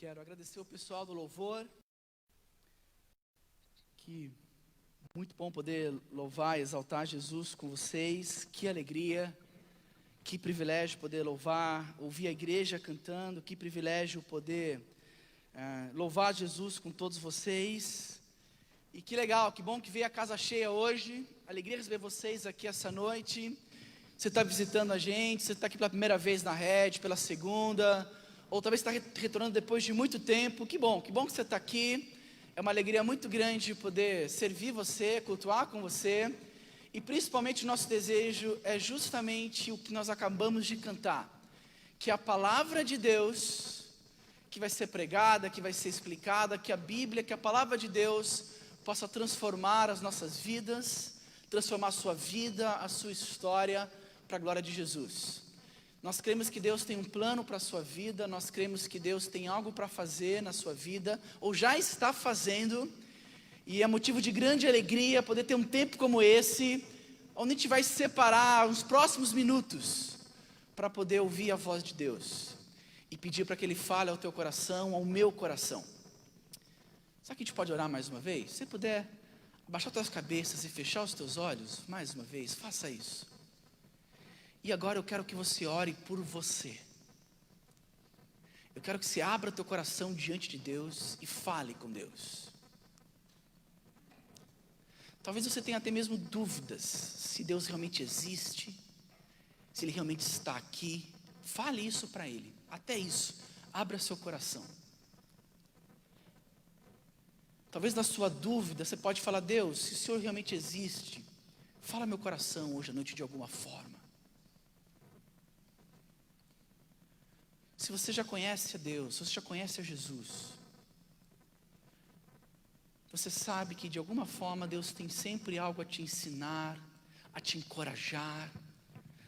Quero agradecer o pessoal do louvor. Que muito bom poder louvar e exaltar Jesus com vocês. Que alegria, que privilégio poder louvar, ouvir a igreja cantando. Que privilégio poder louvar Jesus com todos vocês. E que legal, que bom que veio a casa cheia hoje. Alegria receber vocês aqui essa noite. Você está visitando a gente, você está aqui pela primeira vez na rede, pela segunda, ou talvez está retornando depois de muito tempo. Que bom que você está aqui. É uma alegria muito grande poder servir você, cultuar com você. E principalmente o nosso desejo é justamente o que nós acabamos de cantar, que a palavra de Deus, que vai ser pregada, que vai ser explicada, que a Bíblia, que a palavra de Deus possa transformar as nossas vidas, transformar a sua vida, a sua história, para a glória de Jesus. Nós cremos que Deus tem um plano para a sua vida, nós cremos que Deus tem algo para fazer na sua vida, ou já está fazendo, e é motivo de grande alegria poder ter um tempo como esse, onde a gente vai separar os próximos minutos, para poder ouvir a voz de Deus, e pedir para que Ele fale ao teu coração, ao meu coração. Será que a gente pode orar mais uma vez? Se você puder, abaixar as tuas cabeças e fechar os teus olhos, mais uma vez, faça isso. E agora eu quero que você ore por você. Eu quero que você abra teu coração diante de Deus e fale com Deus. Talvez você tenha até mesmo dúvidas se Deus realmente existe, se Ele realmente está aqui. Fale isso para Ele, até isso, abra seu coração. Talvez na sua dúvida você pode falar: Deus, se o Senhor realmente existe, fala meu coração hoje à noite de alguma forma. Se você já conhece a Deus, se você já conhece a Jesus, você sabe que de alguma forma Deus tem sempre algo a te ensinar, a te encorajar,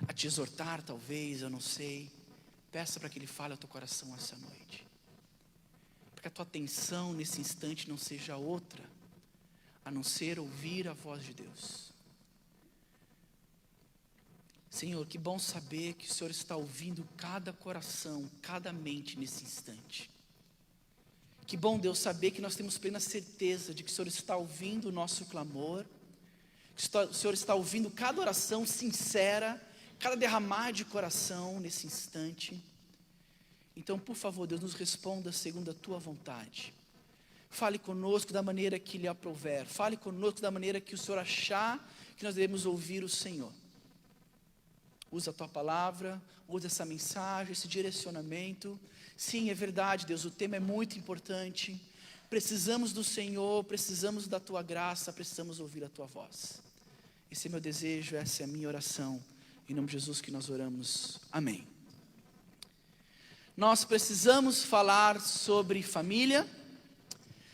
a te exortar talvez, eu não sei. Peça para que Ele fale ao teu coração essa noite. Para que a tua atenção nesse instante não seja outra, a não ser ouvir a voz de Deus. Senhor, que bom saber que o Senhor está ouvindo cada coração, cada mente nesse instante. Que bom, Deus, saber que nós temos plena certeza de que o Senhor está ouvindo o nosso clamor, que o Senhor está ouvindo cada oração sincera, cada derramar de coração nesse instante. Então, por favor, Deus, nos responda segundo a Tua vontade. Fale conosco da maneira que lhe aprouver. Fale conosco da maneira que o Senhor achar que nós devemos ouvir o Senhor. Usa a Tua palavra, usa essa mensagem, esse direcionamento. Sim, é verdade, Deus, o tema é muito importante. Precisamos do Senhor, precisamos da Tua graça, precisamos ouvir a Tua voz. Esse é meu desejo, essa é a minha oração. Em nome de Jesus que nós oramos. Amém. Nós precisamos falar sobre família.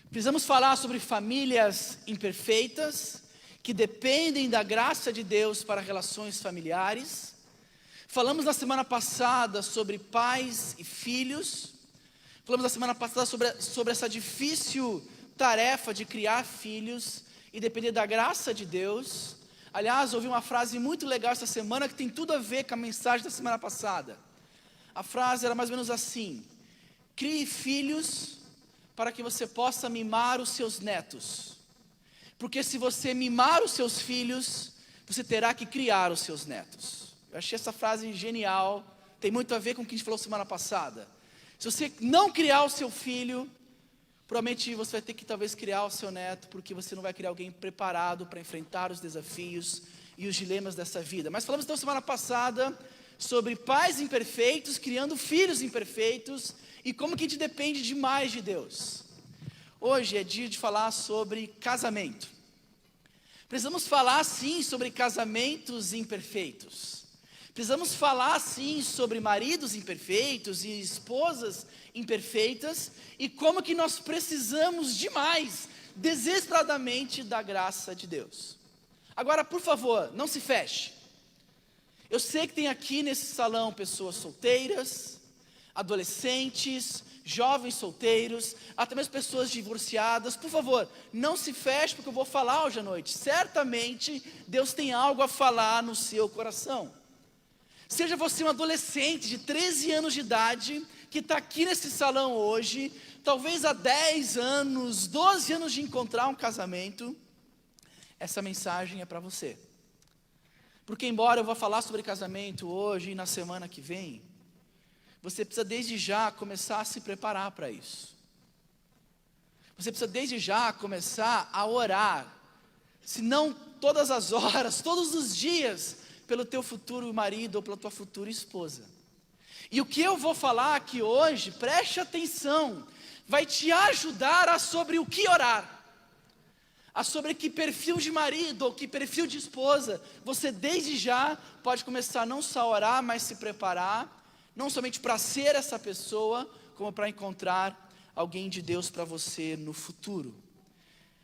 Precisamos falar sobre famílias imperfeitas, que dependem da graça de Deus para relações familiares. Falamos na semana passada sobre pais e filhos. Falamos na semana passada sobre essa difícil tarefa de criar filhos e depender da graça de Deus. Aliás, ouvi uma frase muito legal essa semana que tem tudo a ver com a mensagem da semana passada. A frase era mais ou menos assim: crie filhos para que você possa mimar os seus netos. Porque se você mimar os seus filhos, você terá que criar os seus netos. Eu achei essa frase genial, tem muito a ver com o que a gente falou semana passada. Se você não criar o seu filho, provavelmente você vai ter que talvez criar o seu neto, porque você não vai criar alguém preparado para enfrentar os desafios e os dilemas dessa vida. Mas falamos então semana passada sobre pais imperfeitos, criando filhos imperfeitos, e como que a gente depende demais de Deus. Hoje é dia de falar sobre casamento. Precisamos falar sim sobre casamentos imperfeitos. Precisamos falar sim sobre maridos imperfeitos e esposas imperfeitas, e como que nós precisamos demais, desesperadamente, da graça de Deus. Agora, por favor, não se feche. Eu sei que tem aqui nesse salão pessoas solteiras, adolescentes, jovens solteiros, até mesmo pessoas divorciadas. Por favor, não se feche, porque eu vou falar hoje à noite. Certamente Deus tem algo a falar no seu coração. Seja você um adolescente de 13 anos de idade, que está aqui nesse salão hoje, talvez há 10 anos, 12 anos de encontrar um casamento, essa mensagem é para você. Porque embora eu vá falar sobre casamento hoje e na semana que vem, você precisa desde já começar a se preparar para isso. Você precisa desde já começar a orar, se não todas as horas, todos os dias, pelo teu futuro marido ou pela tua futura esposa. E o que eu vou falar aqui hoje, preste atenção, vai te ajudar a sobre o que orar, a sobre que perfil de marido ou que perfil de esposa, você desde já pode começar não só a orar, mas se preparar, não somente para ser essa pessoa, como para encontrar alguém de Deus para você no futuro.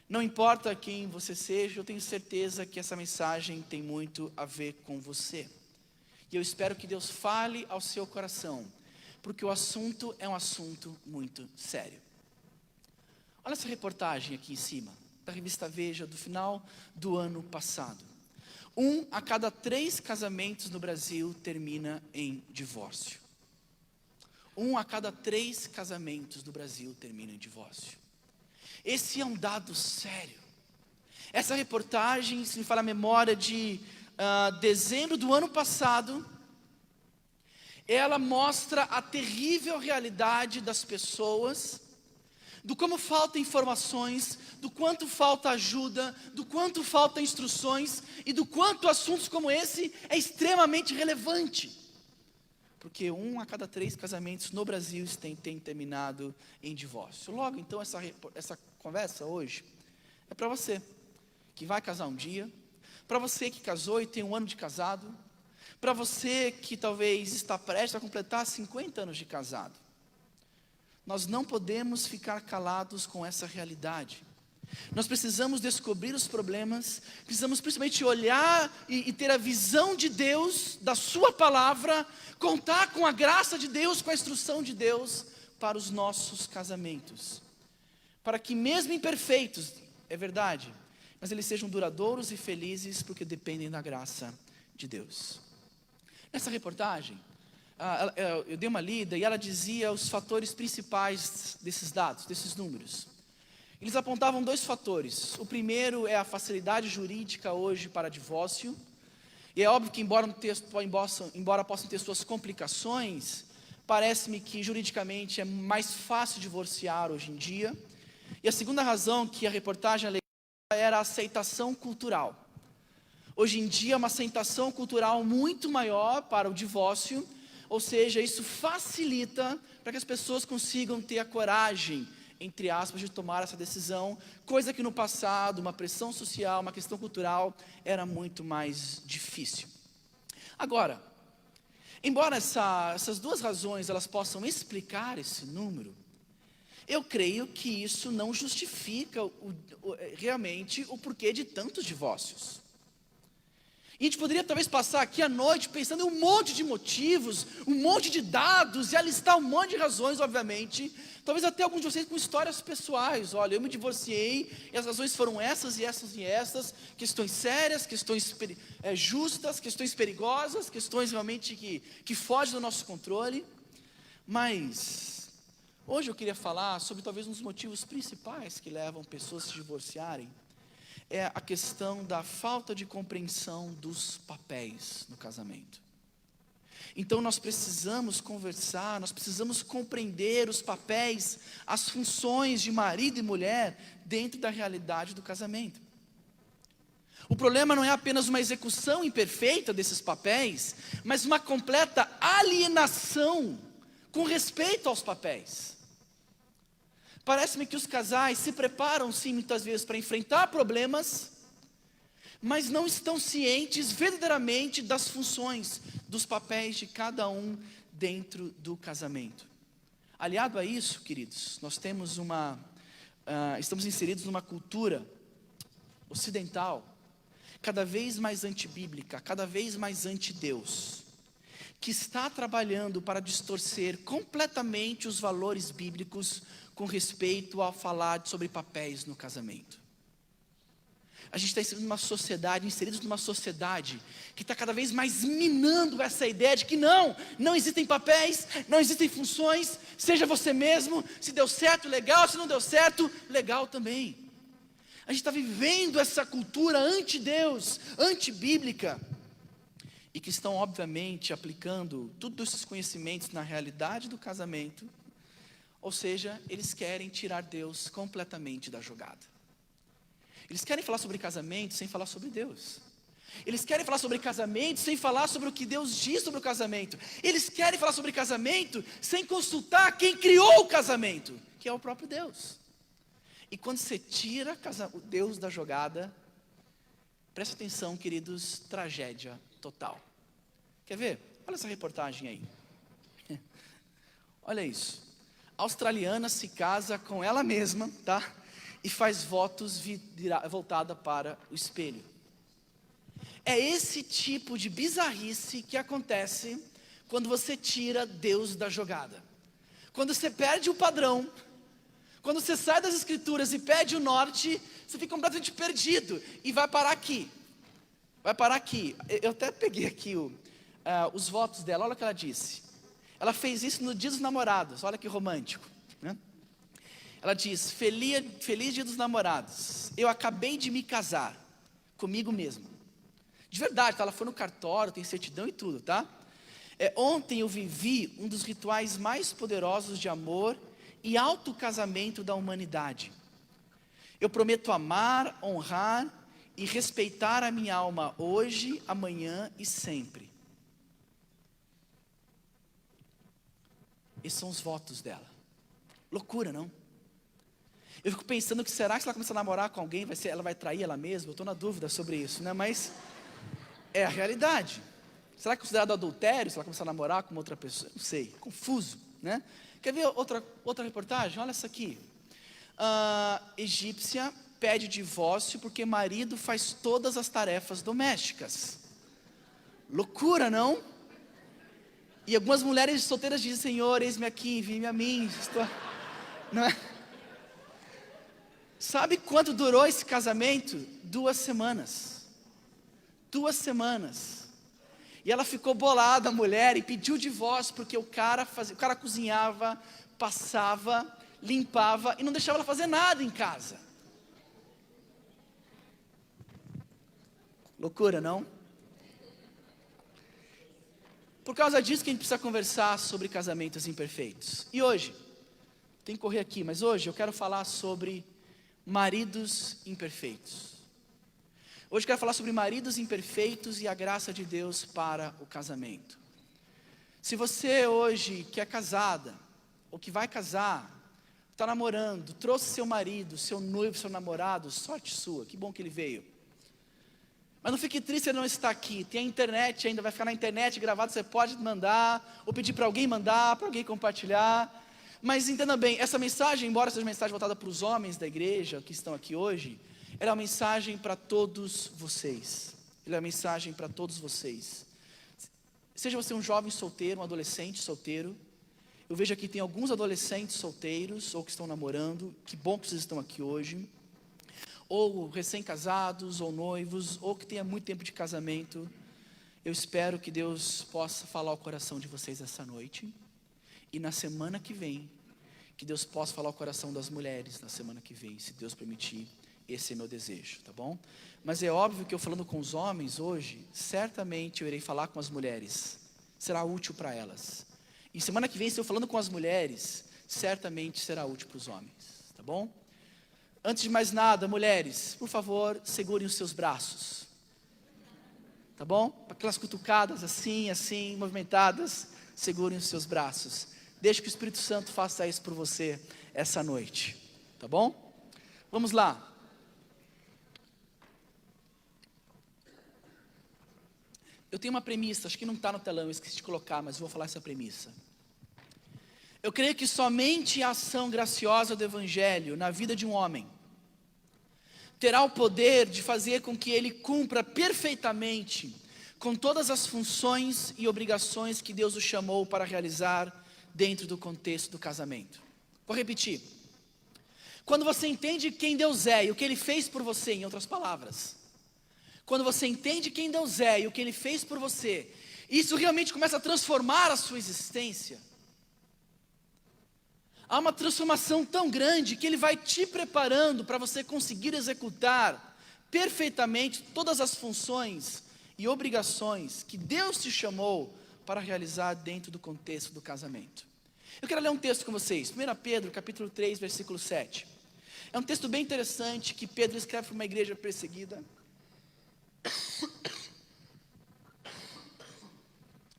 Não importa quem você seja, eu tenho certeza que essa mensagem tem muito a ver com você. E eu espero que Deus fale ao seu coração, porque o assunto é um assunto muito sério. Olha essa reportagem aqui em cima, da revista Veja, do final do ano passado. 1 a cada 3 casamentos no Brasil termina em divórcio. 1 a cada 3 casamentos no Brasil termina em divórcio. Esse é um dado sério. Essa reportagem, se me fala a memória, de dezembro do ano passado, ela mostra a terrível realidade das pessoas, do como falta informações, do quanto falta ajuda, do quanto falta instruções e do quanto assuntos como esse é extremamente relevante. Porque 1 a cada 3 casamentos no Brasil tem terminado em divórcio. Logo, então, essa conversa hoje é para você que vai casar um dia, para você que casou e tem 1 ano de casado, para você que talvez está prestes a completar 50 anos de casado. Nós não podemos ficar calados com essa realidade. Nós precisamos descobrir os problemas, precisamos principalmente olhar e ter a visão de Deus, da sua palavra, contar com a graça de Deus, com a instrução de Deus para os nossos casamentos. Para que mesmo imperfeitos, é verdade, mas eles sejam duradouros e felizes porque dependem da graça de Deus. Nessa reportagem, eu dei uma lida e ela dizia os fatores principais desses dados, desses números. Eles apontavam 2 fatores. O primeiro é a facilidade jurídica hoje para divórcio. E é óbvio que embora possam ter suas complicações, parece-me que juridicamente é mais fácil divorciar hoje em dia. E a segunda razão que a reportagem alegava era a aceitação cultural. Hoje em dia é uma aceitação cultural muito maior para o divórcio, ou seja, isso facilita para que as pessoas consigam ter a coragem, entre aspas, de tomar essa decisão, coisa que no passado, uma pressão social, uma questão cultural, era muito mais difícil. Agora, embora essas 2 razões elas possam explicar esse número, eu creio que isso não justifica realmente o porquê de tantos divórcios. E a gente poderia talvez passar aqui à noite pensando em um monte de motivos, um monte de dados, e alistar um monte de razões, obviamente. Talvez até alguns de vocês com histórias pessoais. Olha, eu me divorciei, e as razões foram essas e essas e essas. Questões sérias, questões justas, questões perigosas, questões realmente que fogem do nosso controle. Mas hoje eu queria falar sobre talvez um dos motivos principais que levam pessoas a se divorciarem. É a questão da falta de compreensão dos papéis no casamento. Então nós precisamos conversar, nós precisamos compreender os papéis, as funções de marido e mulher dentro da realidade do casamento. O problema não é apenas uma execução imperfeita desses papéis, mas uma completa alienação com respeito aos papéis. Parece-me que os casais se preparam sim muitas vezes para enfrentar problemas, mas não estão cientes verdadeiramente das funções, dos papéis de cada um dentro do casamento. Aliado a isso, queridos, nós temos estamos inseridos numa cultura ocidental, cada vez mais antibíblica, cada vez mais anti-Deus, que está trabalhando para distorcer completamente os valores bíblicos com respeito a falar sobre papéis no casamento. A gente está inseridos numa sociedade que está cada vez mais minando essa ideia de que não existem papéis, não existem funções, seja você mesmo, se deu certo, legal, se não deu certo, legal também. A gente está vivendo essa cultura anti-Deus, anti-bíblica, e que estão obviamente aplicando todos esses conhecimentos na realidade do casamento, ou seja, eles querem tirar Deus completamente da jogada. Eles querem falar sobre casamento sem falar sobre Deus. Eles querem falar sobre casamento sem falar sobre o que Deus diz sobre o casamento. Eles querem falar sobre casamento sem consultar quem criou o casamento, que é o próprio Deus. E quando você tira o Deus da jogada, presta atenção, queridos, tragédia total. Quer ver? Olha essa reportagem aí. Olha isso. A australiana se casa com ela mesma, tá? E faz votos voltada para o espelho. É esse tipo de bizarrice que acontece quando você tira Deus da jogada. Quando você perde o padrão, quando você sai das escrituras e perde o norte, você fica completamente perdido e vai parar aqui. Vai parar aqui. Eu até peguei aqui os votos dela, olha o que ela disse. Ela fez isso no Dia dos Namorados, olha que romântico, né? Ela diz: feliz Dia dos Namorados, eu acabei de me casar comigo mesma. De verdade, tá? Ela foi no cartório, tem certidão e tudo, tá? Ontem eu vivi um dos rituais mais poderosos de amor e autocasamento da humanidade. Eu prometo amar, honrar e respeitar a minha alma hoje, amanhã e sempre. Esses são os votos dela. Loucura, não? Eu fico pensando que será que se ela começar a namorar com alguém, ela vai trair ela mesma? Eu estou na dúvida sobre isso, né? Mas é a realidade. Será que é considerado adultério se ela começar a namorar com outra pessoa? Não sei, confuso, né? Quer ver outra reportagem? Olha essa aqui. Egípcia pede divórcio porque marido faz todas as tarefas domésticas. Loucura, não? E algumas mulheres solteiras dizem: Senhor, eis-me aqui, envie-me a mim. Não é? Sabe quanto durou esse casamento? 2 semanas. 2 semanas. E ela ficou bolada, a mulher, e pediu o divórcio porque o cara cozinhava, passava, limpava e não deixava ela fazer nada em casa. Loucura, não? Por causa disso que a gente precisa conversar sobre casamentos imperfeitos. E hoje, tem que correr aqui, mas hoje eu quero falar sobre maridos imperfeitos. Hoje eu quero falar sobre maridos imperfeitos e a graça de Deus para o casamento. Se você hoje que é casada, ou que vai casar, está namorando, trouxe seu marido, seu noivo, seu namorado, sorte sua, que bom que ele veio. Mas não fique triste se ele não está aqui, tem a internet ainda, vai ficar na internet gravado, você pode mandar, ou pedir para alguém mandar, para alguém compartilhar. Mas entenda bem, essa mensagem, embora seja uma mensagem voltada para os homens da igreja que estão aqui hoje, ela é uma mensagem para todos vocês. Ela é uma mensagem para todos vocês. Seja você um jovem solteiro, um adolescente solteiro. Eu vejo aqui tem alguns adolescentes solteiros, ou que estão namorando. Que bom que vocês estão aqui hoje. Ou recém-casados, ou noivos, ou que tenha muito tempo de casamento. Eu espero que Deus possa falar ao coração de vocês essa noite. E na semana que vem, que Deus possa falar ao coração das mulheres na semana que vem, se Deus permitir. Esse é meu desejo, tá bom? Mas é óbvio que eu falando com os homens hoje, certamente eu irei falar com as mulheres. Será útil para elas. E semana que vem, se eu falando com as mulheres, certamente será útil para os homens, tá bom? Antes de mais nada, mulheres, por favor, segurem os seus braços. Tá bom? Aquelas cutucadas assim, movimentadas, segurem os seus braços. Deixe que o Espírito Santo faça isso por você essa noite, tá bom? Vamos lá. Eu tenho uma premissa, acho que não está no telão, eu esqueci de colocar, mas vou falar essa premissa. Eu creio que somente a ação graciosa do Evangelho na vida de um homem terá o poder de fazer com que ele cumpra perfeitamente com todas as funções e obrigações que Deus o chamou para realizar dentro do contexto do casamento. Vou repetir. Quando você entende quem Deus é e o que Ele fez por você, em outras palavras, quando você entende quem Deus é e o que Ele fez por você, isso realmente começa a transformar a sua existência. Há uma transformação tão grande que Ele vai te preparando para você conseguir executar perfeitamente todas as funções e obrigações que Deus te chamou para realizar dentro do contexto do casamento. Eu quero ler um texto com vocês, 1 Pedro, capítulo 3, versículo 7. É um texto bem interessante que Pedro escreve para uma igreja perseguida.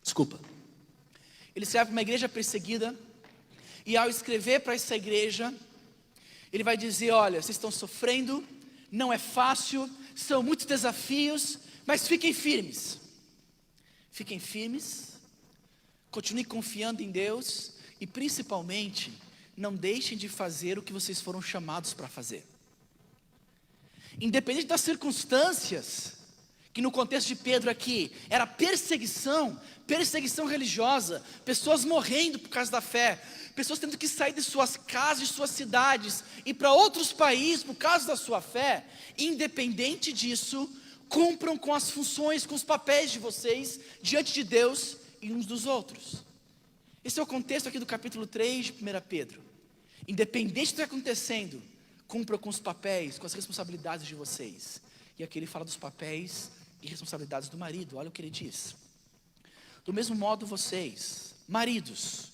Desculpa. Ele escreve para uma igreja perseguida, e ao escrever para essa igreja, ele vai dizer: olha, vocês estão sofrendo, não é fácil, são muitos desafios, mas fiquem firmes. Fiquem firmes, continuem confiando em Deus, e principalmente, não deixem de fazer o que vocês foram chamados para fazer. Independente das circunstâncias, que no contexto de Pedro aqui, era perseguição religiosa, pessoas morrendo por causa da fé, pessoas tendo que sair de suas casas, de suas cidades, e para outros países por causa da sua fé. Independente disso, cumpram com as funções, com os papéis de vocês, diante de Deus e uns dos outros. Esse é o contexto aqui do capítulo 3 de 1 Pedro. Independente do que está acontecendo, cumpram com os papéis, com as responsabilidades de vocês. E aqui ele fala dos papéis e responsabilidades do marido. Olha o que ele diz: do mesmo modo vocês, maridos,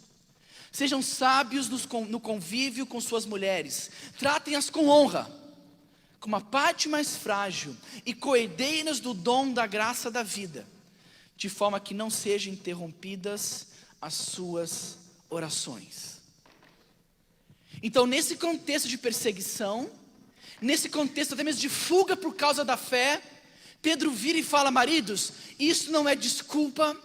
sejam sábios no convívio com suas mulheres, tratem-as com honra, como a parte mais frágil, e coerdeiras do dom da graça da vida, de forma que não sejam interrompidas as suas orações. Então, nesse contexto de perseguição, nesse contexto até mesmo de fuga por causa da fé, Pedro vira e fala: maridos, isso não é desculpa,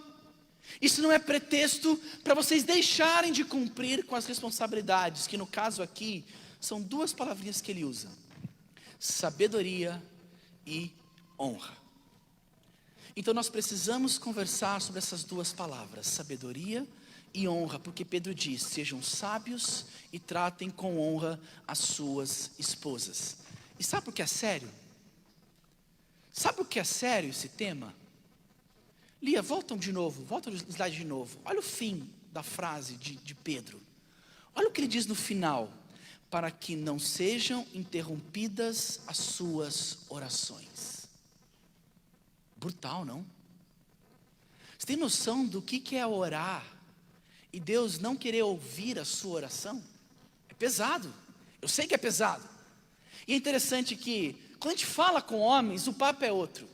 isso não é pretexto para vocês deixarem de cumprir com as responsabilidades, que no caso aqui, são duas palavrinhas que ele usa: sabedoria e honra. Então nós precisamos conversar sobre essas duas palavras, sabedoria e honra, porque Pedro diz: sejam sábios e tratem com honra as suas esposas. E sabe por que é sério? Sabe por que é sério esse tema? Lia, volta o slide de novo. Olha o fim da frase de Pedro. Olha o que ele diz no final: para que não sejam interrompidas as suas orações. Brutal, não? Você tem noção do que é orar e Deus não querer ouvir a sua oração? É pesado, eu sei que é pesado. E é interessante que, quando a gente fala com homens, o papo é outro.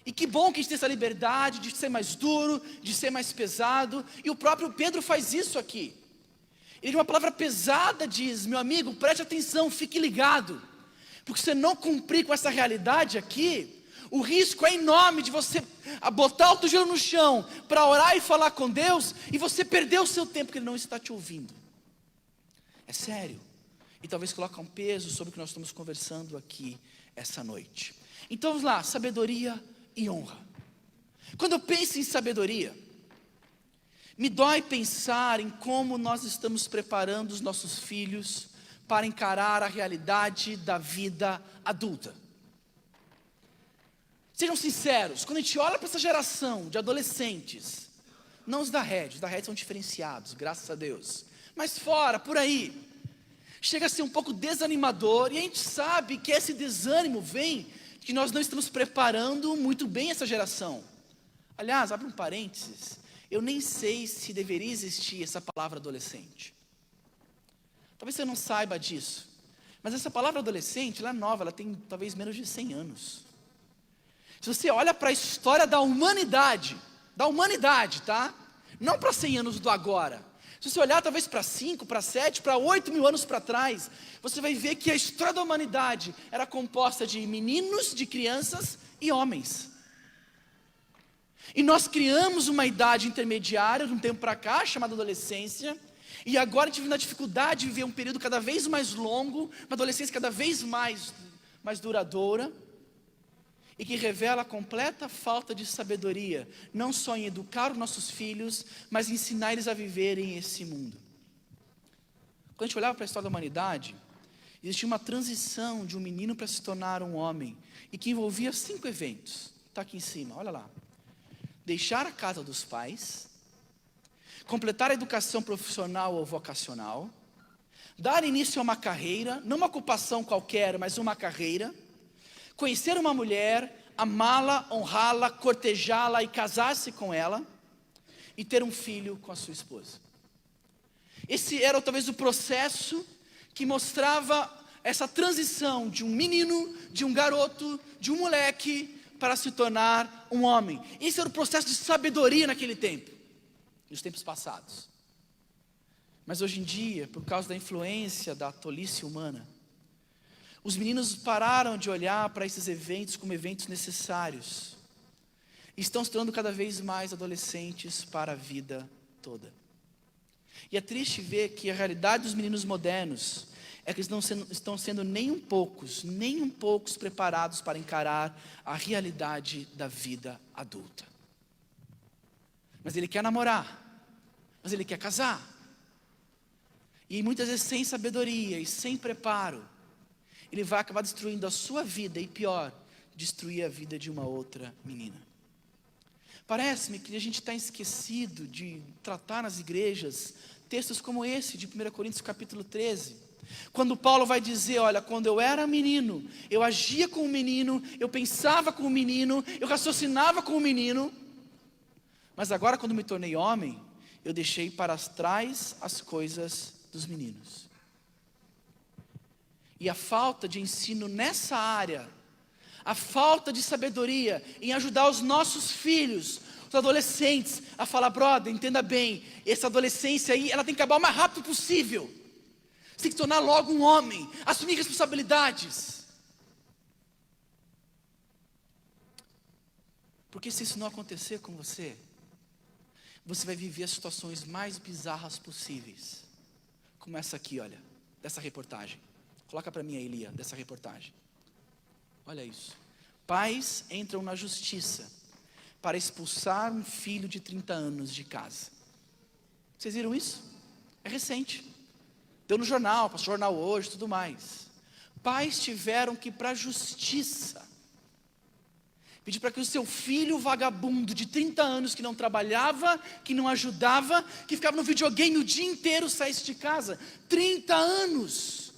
E que bom que a gente tem essa liberdade de ser mais duro, de ser mais pesado. E o próprio Pedro faz isso aqui. Ele de uma palavra pesada diz: meu amigo, preste atenção, fique ligado, porque se você não cumprir com essa realidade aqui, o risco é enorme de você botar o teu joelho no chão para orar e falar com Deus, e você perder o seu tempo, porque Ele não está te ouvindo. É sério. E talvez coloque um peso sobre o que nós estamos conversando aqui essa noite. Então vamos lá: sabedoria e honra. Quando eu penso em sabedoria, me dói pensar em como nós estamos preparando os nossos filhos para encarar a realidade da vida adulta. Sejam sinceros, quando a gente olha para essa geração de adolescentes, não os da Red são diferenciados, graças a Deus, mas fora, por aí, chega a ser um pouco desanimador, e a gente sabe que esse desânimo vem de que nós não estamos preparando muito bem essa geração. Aliás, abre um parênteses, eu nem sei se deveria existir essa palavra adolescente. Talvez você não saiba disso, mas essa palavra adolescente, ela é nova, ela tem talvez menos de 100 anos. Se você olha para a história da humanidade, tá? Não para 100 anos do agora. Se você olhar talvez para 5, para 7, para 8 mil anos para trás, você vai ver que a história da humanidade era composta de meninos, de crianças e homens. E nós criamos uma idade intermediária de um tempo para cá, chamada adolescência, e agora a gente vive na dificuldade de viver um período cada vez mais longo, uma adolescência cada vez mais duradoura, e que revela a completa falta de sabedoria, não só em educar os nossos filhos, mas em ensinar eles a viverem esse mundo. Quando a gente olhava para a história da humanidade, existia uma transição de um menino para se tornar um homem, e que envolvia 5 eventos. Está aqui em cima, olha lá. Deixar a casa dos pais, completar a educação profissional ou vocacional, dar início a uma carreira, não uma ocupação qualquer, mas uma carreira, conhecer uma mulher, amá-la, honrá-la, cortejá-la e casar-se com ela, e ter um filho com a sua esposa. Esse era talvez o processo que mostrava essa transição de um menino, de um garoto, de um moleque, para se tornar um homem. Esse era o processo de sabedoria naquele tempo, nos tempos passados. Mas hoje em dia, por causa da influência da tolice humana, os meninos pararam de olhar para esses eventos como eventos necessários. E estão se tornando cada vez mais adolescentes para a vida toda. E é triste ver que a realidade dos meninos modernos é que eles não estão sendo nem um poucos preparados para encarar a realidade da vida adulta. Mas ele quer namorar, mas ele quer casar. E muitas vezes sem sabedoria e sem preparo, ele vai acabar destruindo a sua vida e pior, destruir a vida de uma outra menina. Parece-me que a gente está esquecido de tratar nas igrejas textos como esse de 1 Coríntios capítulo 13. Quando Paulo vai dizer, olha, quando eu era menino, eu agia como menino, eu pensava como menino, eu raciocinava como menino, mas agora quando me tornei homem, eu deixei para trás as coisas dos meninos. E a falta de ensino nessa área, a falta de sabedoria em ajudar os nossos filhos, os adolescentes, a falar, brother, entenda bem, essa adolescência aí, ela tem que acabar o mais rápido possível. Você tem que tornar logo um homem, assumir responsabilidades. Porque se isso não acontecer com você, você vai viver as situações mais bizarras possíveis. Como essa aqui, olha, dessa reportagem. Coloca para mim aí, Lia, dessa reportagem. Olha isso. Pais entram na justiça para expulsar um filho de 30 anos de casa. Vocês viram isso? É recente. Deu no jornal, passou no jornal hoje, tudo mais. Pais tiveram que ir para a justiça pedir para que o seu filho vagabundo de 30 anos, que não trabalhava, que não ajudava, que ficava no videogame o dia inteiro, saísse de casa. 30 anos.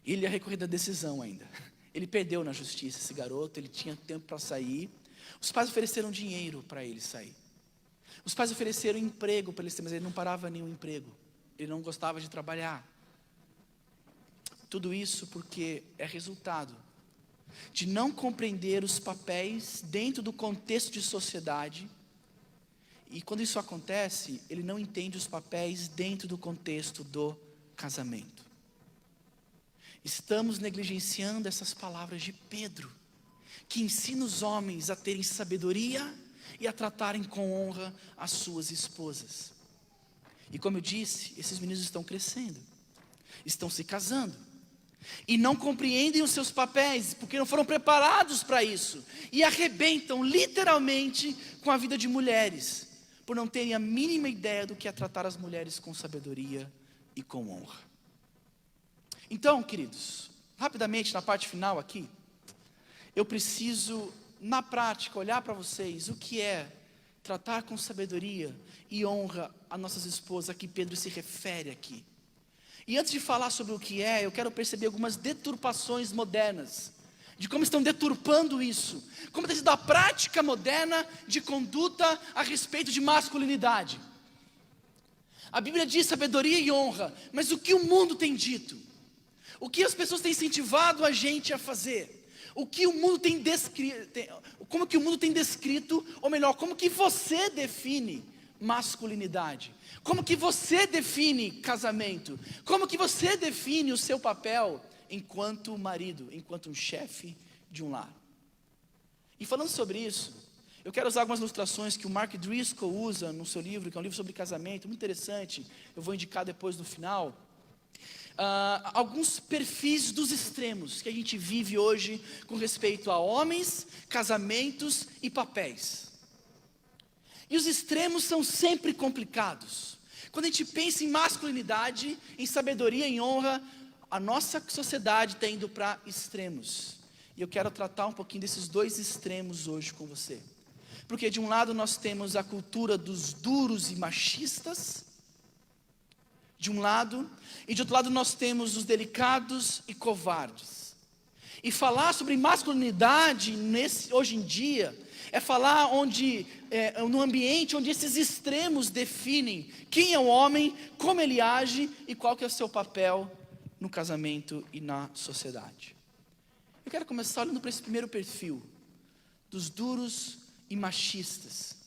Ele ia recorrer da decisão ainda. Ele perdeu na justiça esse garoto, ele tinha tempo para sair. Os pais ofereceram dinheiro para ele sair. Os pais ofereceram emprego para ele sair, mas ele não parava nenhum emprego. Ele não gostava de trabalhar. Tudo isso porque é resultado de não compreender os papéis dentro do contexto de sociedade. E quando isso acontece, ele não entende os papéis dentro do contexto do casamento. Estamos negligenciando essas palavras de Pedro, que ensina os homens a terem sabedoria e a tratarem com honra as suas esposas. E como eu disse, esses meninos estão crescendo, estão se casando, e não compreendem os seus papéis, porque não foram preparados para isso, e arrebentam literalmente com a vida de mulheres, por não terem a mínima ideia do que é tratar as mulheres com sabedoria e com honra. Então, queridos, rapidamente na parte final aqui, eu preciso, na prática, olhar para vocês o que é tratar com sabedoria e honra as nossas esposas, a que Pedro se refere aqui. E antes de falar sobre o que é, eu quero perceber algumas deturpações modernas, de como estão deturpando isso, como tem sido a prática moderna de conduta a respeito de masculinidade. A Bíblia diz sabedoria e honra, mas o que o mundo tem dito? O que as pessoas têm incentivado a gente a fazer? O que o mundo tem descrito, como que o mundo tem descrito, ou melhor, como que você define masculinidade? Como que você define casamento? Como que você define o seu papel enquanto marido, enquanto um chefe de um lar? E falando sobre isso, eu quero usar algumas ilustrações que o Mark Driscoll usa no seu livro, que é um livro sobre casamento, muito interessante, eu vou indicar depois no final. Alguns perfis dos extremos que a gente vive hoje com respeito a homens, casamentos e papéis. E os extremos são sempre complicados. Quando a gente pensa em masculinidade, em sabedoria, em honra, a nossa sociedade está indo para extremos. E eu quero tratar um pouquinho desses dois extremos hoje com você. Porque de um lado nós temos a cultura dos duros e machistas, de um lado, e de outro lado nós temos os delicados e covardes. E falar sobre masculinidade hoje em dia é falar no ambiente onde esses extremos definem quem é o homem, como ele age e qual que é o seu papel no casamento e na sociedade. Eu quero começar olhando para esse primeiro perfil, dos duros e machistas.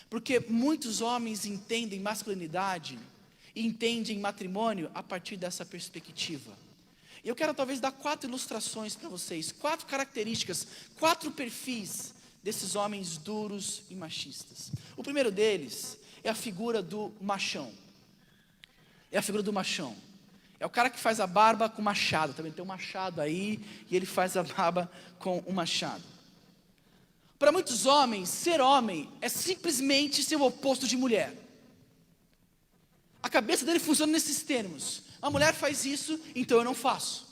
Porque muitos homens entendem masculinidade e entendem matrimônio a partir dessa perspectiva. E eu quero talvez dar 4 ilustrações para vocês, 4 características, 4 perfis desses homens duros e machistas. O primeiro deles é a figura do machão. É a figura do machão. É o cara que faz a barba com machado. Também tem um machado aí e ele faz a barba com um machado. Para muitos homens, ser homem é simplesmente ser o oposto de mulher. A cabeça dele funciona nesses termos. A mulher faz isso, então eu não faço.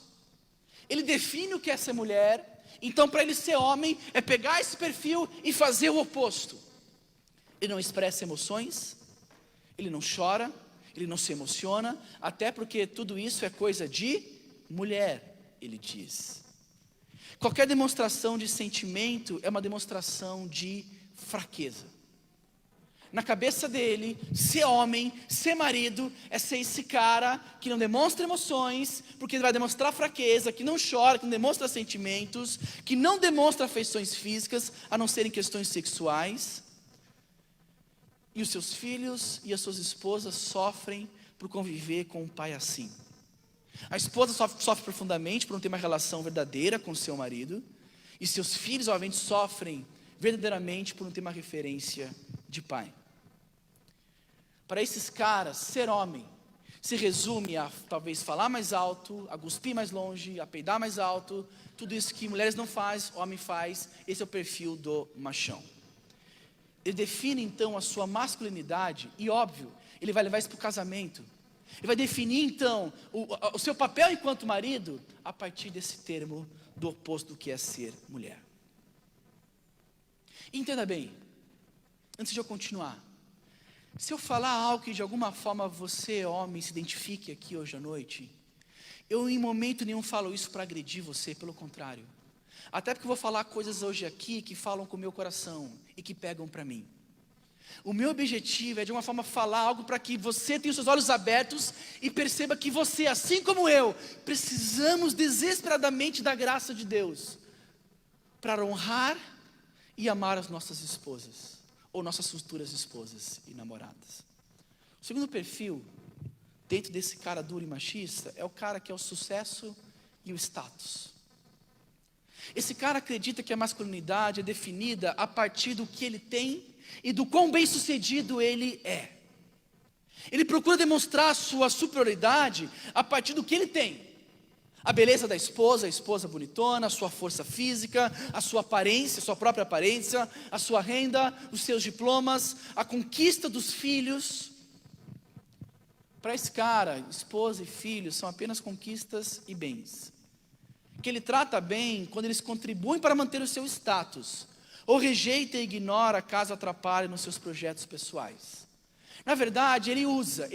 Ele define o que é ser mulher. Então para ele ser homem é pegar esse perfil e fazer o oposto. Ele não expressa emoções, ele não chora, ele não se emociona, até porque tudo isso é coisa de mulher, ele diz. Qualquer demonstração de sentimento é uma demonstração de fraqueza. Na cabeça dele, ser homem, ser marido, é ser esse cara que não demonstra emoções, porque ele vai demonstrar fraqueza, que não chora, que não demonstra sentimentos, que não demonstra afeições físicas, a não ser em questões sexuais. E os seus filhos e as suas esposas sofrem por conviver com um pai assim. A esposa sofre profundamente por não ter uma relação verdadeira com seu marido, e seus filhos, obviamente, sofrem verdadeiramente por não ter uma referência de pai. Para esses caras, ser homem se resume a talvez falar mais alto, a cuspir mais longe, a peidar mais alto, tudo isso que mulheres não fazem, homem faz. Esse é o perfil do machão. Ele define então a sua masculinidade, e óbvio, ele vai levar isso para o casamento. Ele vai definir então o seu papel enquanto marido a partir desse termo do oposto do que é ser mulher. Entenda bem, antes de eu continuar, se eu falar algo que de alguma forma você, homem, se identifique aqui hoje à noite, eu em momento nenhum falo isso para agredir você, pelo contrário. Até porque eu vou falar coisas hoje aqui que falam com o meu coração e que pegam para mim. O meu objetivo é de uma forma falar algo para que você tenha os seus olhos abertos e perceba que você, assim como eu, precisamos desesperadamente da graça de Deus para honrar e amar as nossas esposas, ou nossas futuras esposas e namoradas. O segundo perfil, dentro desse cara duro e machista, é o cara que é o sucesso e o status. Esse cara acredita que a masculinidade é definida a partir do que ele tem e do quão bem sucedido ele é. Ele procura demonstrar a sua superioridade a partir do que ele tem. A beleza da esposa, a esposa bonitona, a sua força física, a sua aparência, a sua própria aparência, a sua renda, os seus diplomas, a conquista dos filhos. Para esse cara, esposa e filhos são apenas conquistas e bens. Que ele trata bem quando eles contribuem para manter o seu status, ou rejeita e ignora caso atrapalhe nos seus projetos pessoais. Na verdade, ele usa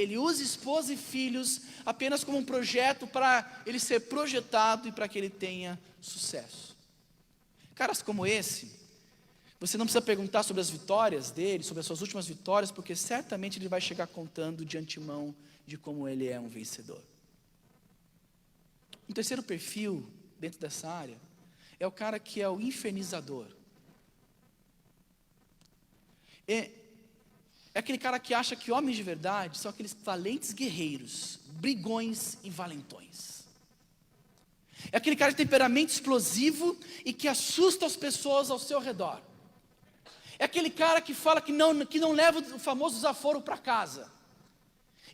esposa e filhos apenas como um projeto para ele ser projetado e para que ele tenha sucesso. Caras como esse, você não precisa perguntar sobre as vitórias dele, sobre as suas últimas vitórias, porque certamente ele vai chegar contando de antemão de como ele é um vencedor. Um terceiro perfil dentro dessa área é o cara que é o infernizador. É aquele cara que acha que homens de verdade são aqueles valentes guerreiros, brigões e valentões. É aquele cara de temperamento explosivo e que assusta as pessoas ao seu redor. É aquele cara que fala que não leva o famoso desaforo para casa.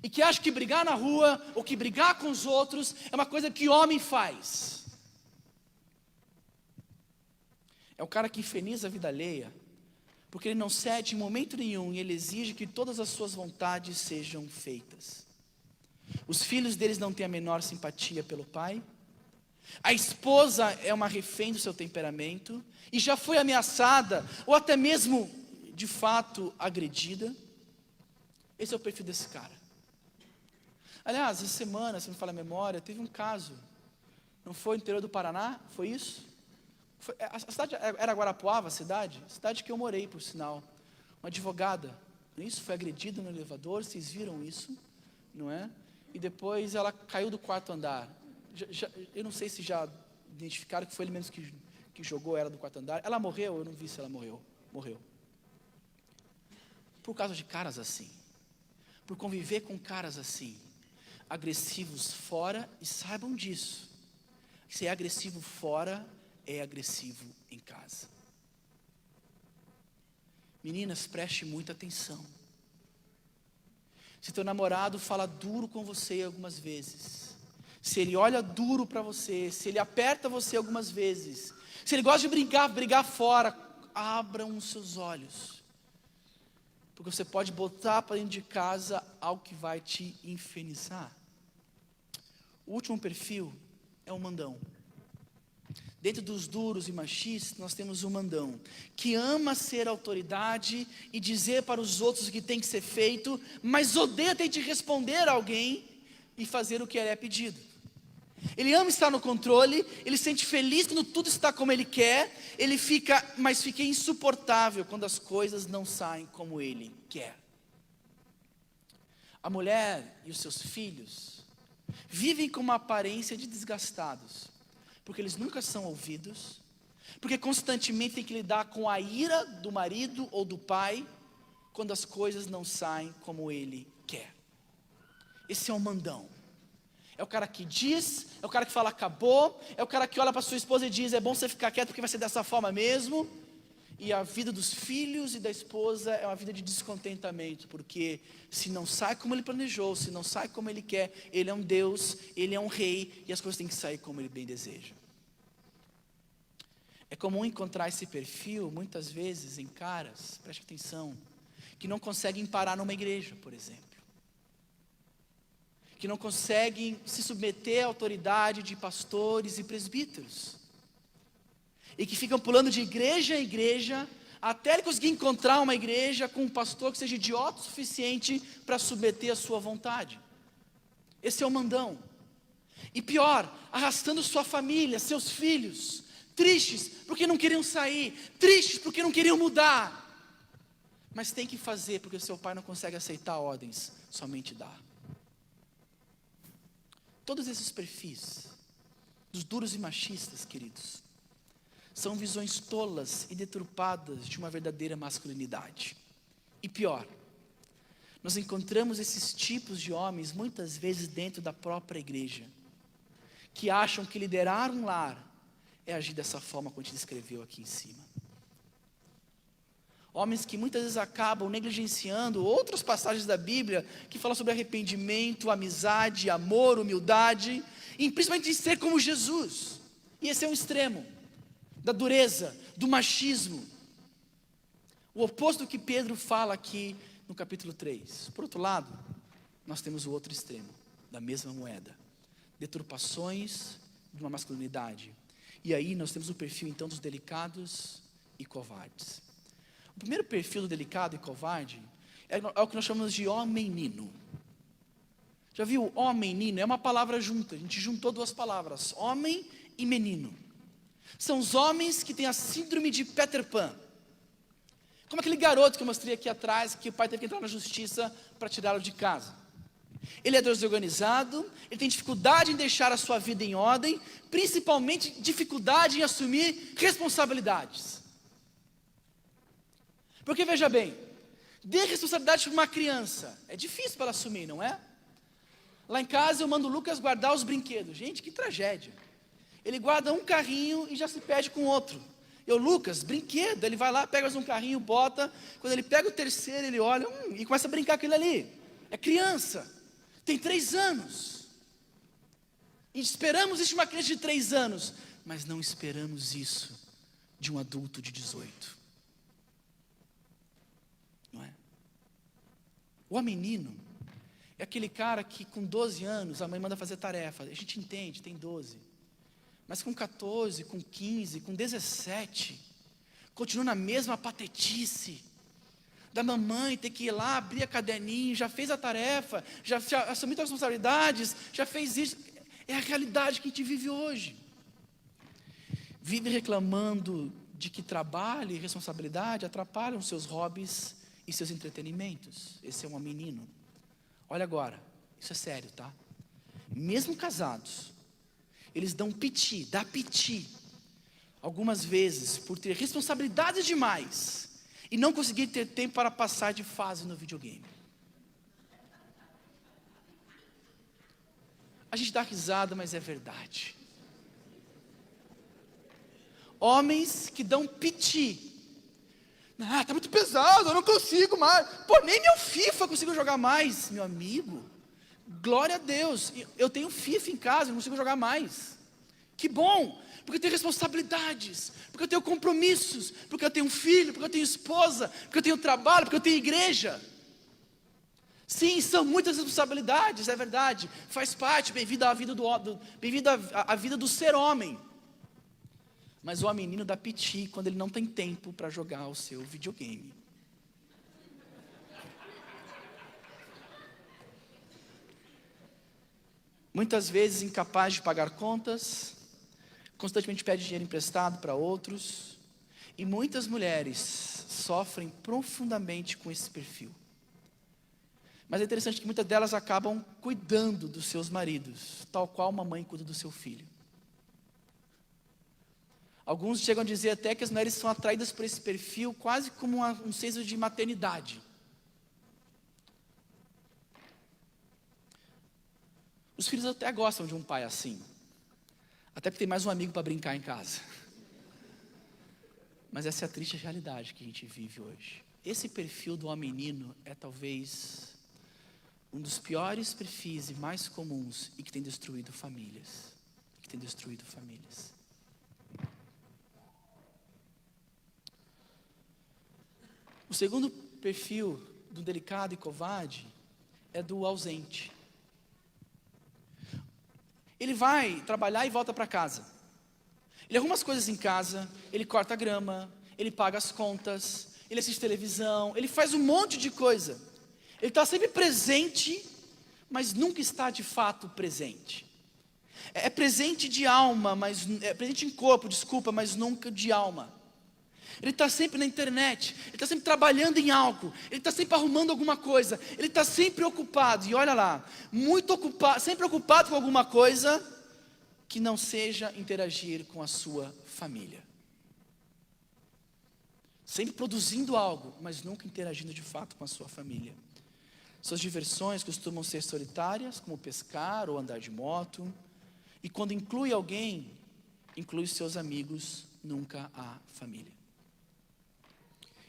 E que acha que brigar na rua ou que brigar com os outros é uma coisa que homem faz. É o cara que inferniza a vida alheia Porque ele não cede em momento nenhum e ele exige que todas as suas vontades sejam feitas. Os filhos deles não têm a menor simpatia pelo pai. A esposa é uma refém do seu temperamento e já foi ameaçada ou até mesmo, de fato, agredida. Esse é o perfil desse cara. Aliás, essa semana, se me falha a memória, teve um caso. Não foi no interior do Paraná? Foi isso? A cidade era Guarapuava, a cidade que eu morei, por sinal. Uma advogada, não é isso? Foi agredida no elevador, vocês viram isso, não é? E depois ela caiu do quarto andar. Eu não sei se já identificaram que foi ele mesmo que jogou ela do quarto andar. Ela morreu? Eu não vi se ela morreu. Morreu. Por causa de caras assim. Por conviver com caras assim. Agressivos fora, e saibam disso. Se é agressivo fora, é agressivo em casa. Meninas, preste muita atenção. Se teu namorado fala duro com você algumas vezes, se ele olha duro para você, se ele aperta você algumas vezes, se ele gosta de brigar fora, abram os seus olhos. Porque você pode botar para dentro de casa algo que vai te infernizar. O último perfil é o mandão. Dentro dos duros e machistas, nós temos o mandão, que ama ser autoridade e dizer para os outros o que tem que ser feito, mas odeia ter de responder a alguém e fazer o que ele é pedido. Ele ama estar no controle, ele se sente feliz quando tudo está como ele quer, mas fica insuportável quando as coisas não saem como ele quer. A mulher e os seus filhos vivem com uma aparência de desgastados, porque eles nunca são ouvidos, porque constantemente tem que lidar com a ira do marido ou do pai, quando as coisas não saem como ele quer. Esse é o mandão. É o cara que diz, é o cara que fala acabou, é o cara que olha para sua esposa e diz, é bom você ficar quieto porque vai ser dessa forma mesmo. E a vida dos filhos e da esposa é uma vida de descontentamento, porque se não sai como ele planejou, se não sai como ele quer, ele é um Deus, ele é um rei, e as coisas têm que sair como ele bem deseja. É comum encontrar esse perfil, muitas vezes, em caras, preste atenção, que não conseguem parar numa igreja, por exemplo. Que não conseguem se submeter à autoridade de pastores e presbíteros. E que ficam pulando de igreja em igreja, até ele conseguir encontrar uma igreja com um pastor que seja idiota o suficiente para submeter a sua vontade. Esse é o mandão. E pior, arrastando sua família, seus filhos, tristes porque não queriam sair, tristes porque não queriam mudar. Mas tem que fazer porque o seu pai não consegue aceitar ordens, somente dá. Todos esses perfis, dos duros e machistas, queridos, são visões tolas e deturpadas de uma verdadeira masculinidade. E pior, nós encontramos esses tipos de homens muitas vezes dentro da própria igreja, que acham que liderar um lar é agir dessa forma como a gente descreveu aqui em cima. Homens que muitas vezes acabam negligenciando outras passagens da Bíblia que falam sobre arrependimento, amizade, amor, humildade, e principalmente em ser como Jesus. E esse é um extremo da dureza, do machismo. O oposto do que Pedro fala aqui no capítulo 3. Por outro lado, nós temos o outro extremo da mesma moeda. Deturpações de uma masculinidade. E aí nós temos o perfil então dos delicados e covardes. O primeiro perfil do delicado e covarde é o que nós chamamos de homem-nino. Já viu? Homem-nino é uma palavra junta. A gente juntou duas palavras, homem e menino. São os homens que têm a síndrome de Peter Pan. Como aquele garoto que eu mostrei aqui atrás, que o pai teve que entrar na justiça para tirá-lo de casa. Ele é desorganizado, ele tem dificuldade em deixar a sua vida em ordem, principalmente dificuldade em assumir responsabilidades. Porque veja bem, dê responsabilidade para uma criança, é difícil para ela assumir, não é? Lá em casa eu mando o Lucas guardar os brinquedos, gente, que tragédia. Ele guarda um carrinho e já se perde com outro. Lucas, brinquedo, ele vai lá, pega mais um carrinho, bota, quando ele pega o terceiro, ele olha e começa a brincar com ele ali. É criança, tem 3 anos. E esperamos isso de uma criança de 3 anos, mas não esperamos isso de um adulto de 18. O menino é aquele cara que com 12 anos a mãe manda fazer tarefa. A gente entende, tem 12. Mas com 14, com 15, com 17, continua na mesma patetice da mamãe ter que ir lá, abrir a caderninho, já fez a tarefa, já assumiu as responsabilidades, já fez isso. É a realidade que a gente vive hoje. Vive reclamando de que trabalho e responsabilidade atrapalham seus hobbies e seus entretenimentos. Esse é um menino. Olha agora, isso é sério, tá? Mesmo casados, eles dão piti, dá piti, algumas vezes, por ter responsabilidades demais e não conseguir ter tempo para passar de fase no videogame. A gente dá risada, mas é verdade. Homens que dão piti. Tá muito pesado, eu não consigo mais. Pô, nem meu FIFA consigo jogar mais, meu amigo. Glória a Deus, eu tenho FIFA em casa, não consigo jogar mais. Que bom, porque eu tenho responsabilidades, porque eu tenho compromissos, porque eu tenho um filho, porque eu tenho esposa, porque eu tenho trabalho, porque eu tenho igreja. Sim, são muitas responsabilidades, é verdade. Faz parte, bem-vindo à vida bem-vindo à vida do ser homem. Mas o menino dá piti quando ele não tem tempo para jogar o seu videogame. Muitas vezes incapaz de pagar contas, constantemente pede dinheiro emprestado para outros, e muitas mulheres sofrem profundamente com esse perfil. Mas é interessante que muitas delas acabam cuidando dos seus maridos, tal qual uma mãe cuida do seu filho. Alguns chegam a dizer até que as mulheres são atraídas por esse perfil quase como um senso de maternidade. Os filhos até gostam de um pai assim, até porque tem mais um amigo para brincar em casa. Mas essa é a triste realidade que a gente vive hoje. Esse perfil do menino é talvez um dos piores perfis e mais comuns e que tem destruído famílias. O segundo perfil do delicado e covarde é do ausente. Ele vai trabalhar e volta para casa. Ele arruma as coisas em casa, ele corta a grama, ele paga as contas, ele assiste televisão, ele faz um monte de coisa. Ele está sempre presente, mas nunca está de fato presente. É presente de alma, mas é presente em corpo, desculpa, mas nunca de alma. Ele está sempre na internet, ele está sempre trabalhando em algo, ele está sempre arrumando alguma coisa, ele está sempre ocupado, e olha lá, muito ocupado, sempre ocupado com alguma coisa que não seja interagir com a sua família. Sempre produzindo algo, mas nunca interagindo de fato com a sua família. Suas diversões costumam ser solitárias, como pescar ou andar de moto, e quando inclui alguém, inclui seus amigos, nunca a família.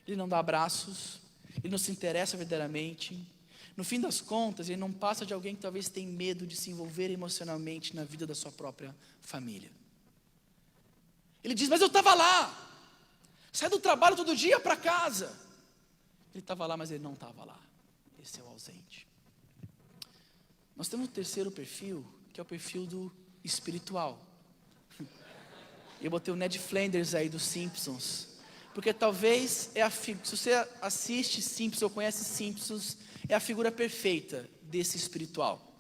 Ele não dá abraços, ele não se interessa verdadeiramente. No fim das contas, ele não passa de alguém que talvez tenha medo de se envolver emocionalmente na vida da sua própria família. Ele diz, mas eu estava lá, sai do trabalho todo dia para casa. Ele estava lá, mas ele não estava lá. Esse é o ausente. Nós temos o terceiro perfil, que é o perfil do espiritual. Eu botei o Ned Flanders aí dos Simpsons, porque talvez se você assiste Simpsons ou conhece Simpsons, é a figura perfeita desse espiritual.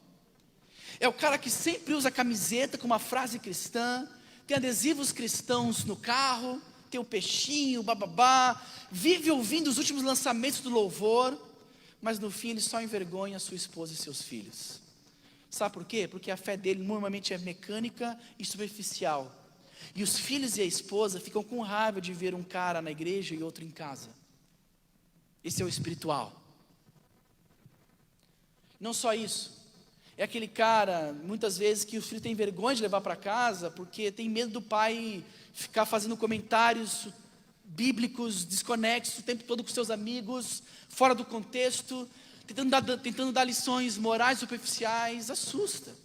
É o cara que sempre usa camiseta com uma frase cristã, tem adesivos cristãos no carro, tem o peixinho, bababá, vive ouvindo os últimos lançamentos do louvor, mas no fim ele só envergonha sua esposa e seus filhos. Sabe por quê? Porque a fé dele normalmente é mecânica e superficial. E os filhos e a esposa ficam com raiva de ver um cara na igreja e outro em casa. Esse é o espiritual. Não só isso. É aquele cara, muitas vezes, que o filho tem vergonha de levar para casa, porque tem medo do pai ficar fazendo comentários bíblicos, desconexos, o tempo todo com seus amigos, fora do contexto, tentando dar lições morais superficiais. Assusta.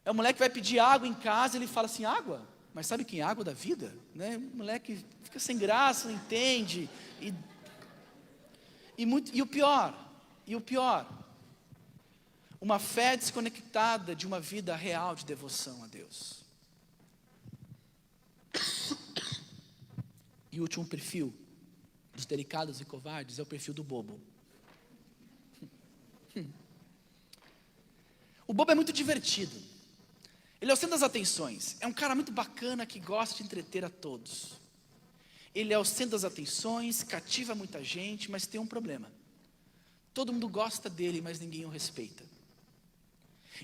É o moleque que vai pedir água em casa, ele fala assim, água? Mas sabe quem é água da vida? Né? O moleque fica sem graça, não entende. E o pior, E o pior, uma fé desconectada de uma vida real de devoção a Deus. E o último perfil dos delicados e covardes é o perfil do bobo. O bobo é muito divertido. Ele é o centro das atenções. É um cara muito bacana que gosta de entreter a todos. Ele é o centro das atenções, cativa muita gente, mas tem um problema. Todo mundo gosta dele, mas ninguém o respeita.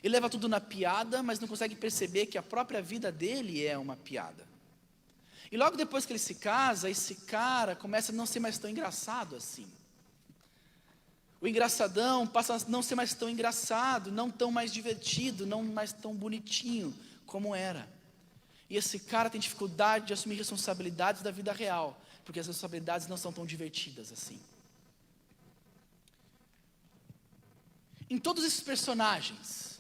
Ele leva tudo na piada, mas não consegue perceber que a própria vida dele é uma piada. E logo depois que ele se casa, esse cara começa a não ser mais tão engraçado assim. O engraçadão passa a não ser mais tão engraçado, não tão mais divertido, não mais tão bonitinho como era. E esse cara tem dificuldade de assumir responsabilidades da vida real, porque as responsabilidades não são tão divertidas assim. Em todos esses personagens,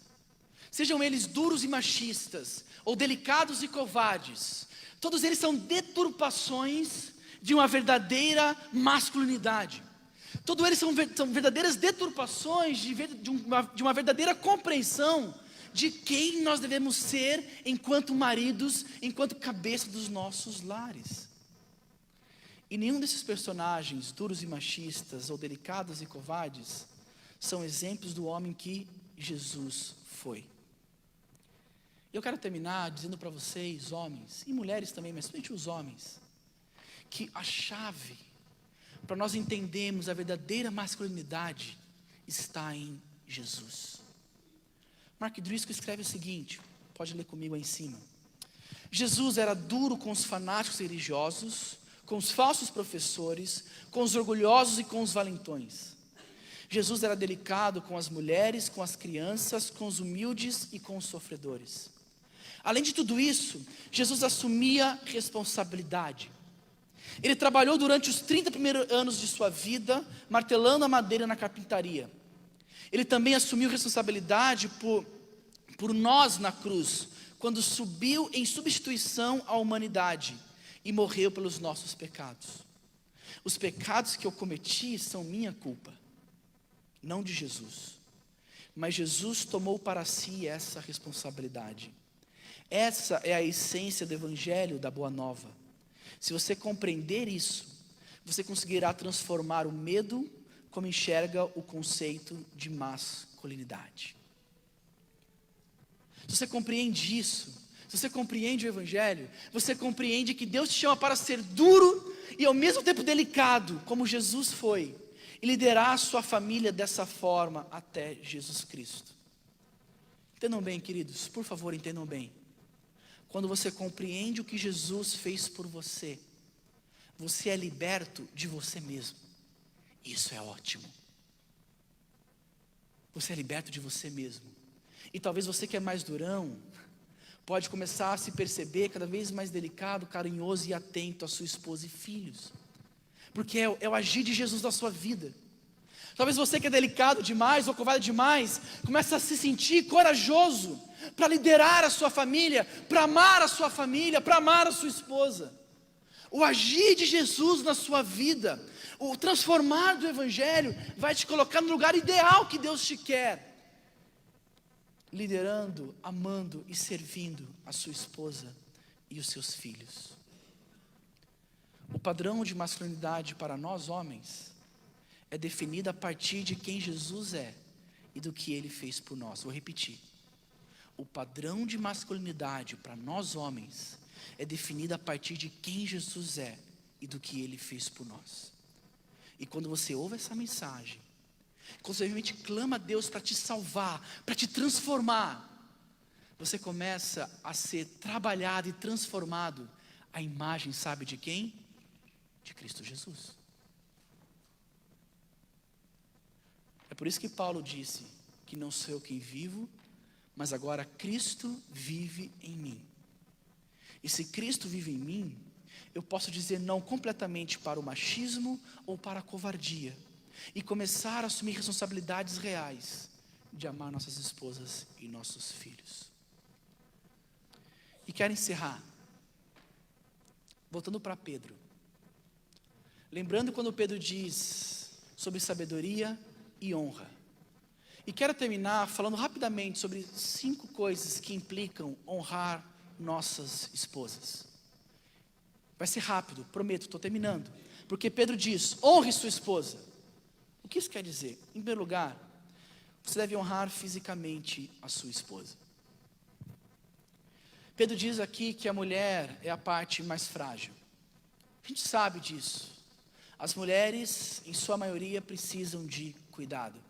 sejam eles duros e machistas, ou delicados e covardes, todos eles são deturpações de uma verdadeira masculinidade. Todos eles são verdadeiras deturpações de uma verdadeira compreensão de quem nós devemos ser enquanto maridos, enquanto cabeça dos nossos lares. E nenhum desses personagens, duros e machistas, ou delicados e covardes, são exemplos do homem que Jesus foi. Eu quero terminar dizendo para vocês, homens, e mulheres também, mas principalmente os homens, que a chave para nós entendermos a verdadeira masculinidade está em Jesus. Mark Driscoll escreve o seguinte, pode ler comigo aí em cima. Jesus era duro com os fanáticos religiosos, com os falsos professores, com os orgulhosos e com os valentões. Jesus era delicado com as mulheres, com as crianças, com os humildes e com os sofredores. Além de tudo isso, Jesus assumia responsabilidade. Ele trabalhou durante os 30 primeiros anos de sua vida, martelando a madeira na carpintaria. Ele também assumiu responsabilidade por nós na cruz, quando subiu em substituição à humanidade e morreu pelos nossos pecados. Os pecados que eu cometi são minha culpa, não de Jesus. Mas Jesus tomou para si essa responsabilidade. Essa é a essência do Evangelho da Boa Nova. Se você compreender isso, você conseguirá transformar o medo como enxerga o conceito de masculinidade. Se você compreende isso, se você compreende o Evangelho, você compreende que Deus te chama para ser duro e ao mesmo tempo delicado, como Jesus foi, e liderar a sua família dessa forma até Jesus Cristo. Entendam bem, queridos, por favor, entendam bem. Quando você compreende o que Jesus fez por você, você é liberto de você mesmo. Isso é ótimo. Você é liberto de você mesmo. E talvez você que é mais durão, pode começar a se perceber cada vez mais delicado, carinhoso e atento à sua esposa e filhos. Porque é o agir de Jesus na sua vida. Talvez você que é delicado demais ou covarde demais, comece a se sentir corajoso para liderar a sua família, para amar a sua família, para amar a sua esposa. O agir de Jesus na sua vida, o transformar do Evangelho, vai te colocar no lugar ideal que Deus te quer. Liderando, amando e servindo a sua esposa e os seus filhos. O padrão de masculinidade para nós homens é definido a partir de quem Jesus é e do que Ele fez por nós. Vou repetir. O padrão de masculinidade para nós homens é definido a partir de quem Jesus é e do que Ele fez por nós. E quando você ouve essa mensagem, quando você realmente clama a Deus para te salvar, para te transformar, você começa a ser trabalhado e transformado à imagem, sabe de quem? De Cristo Jesus. É por isso que Paulo disse que não sou eu quem vivo, mas agora Cristo vive em mim. E se Cristo vive em mim, eu posso dizer não completamente para o machismo ou para a covardia, e começar a assumir responsabilidades reais de amar nossas esposas e nossos filhos. E quero encerrar voltando para Pedro. Lembrando quando Pedro diz sobre sabedoria, e honra. E quero terminar falando rapidamente sobre 5 coisas que implicam honrar nossas esposas. Vai ser rápido, prometo, estou terminando. Porque Pedro diz, honre sua esposa. O que isso quer dizer? Em primeiro lugar, você deve honrar fisicamente a sua esposa. Pedro diz aqui que a mulher é a parte mais frágil. A gente sabe disso. As mulheres, em sua maioria, precisam de cuidado.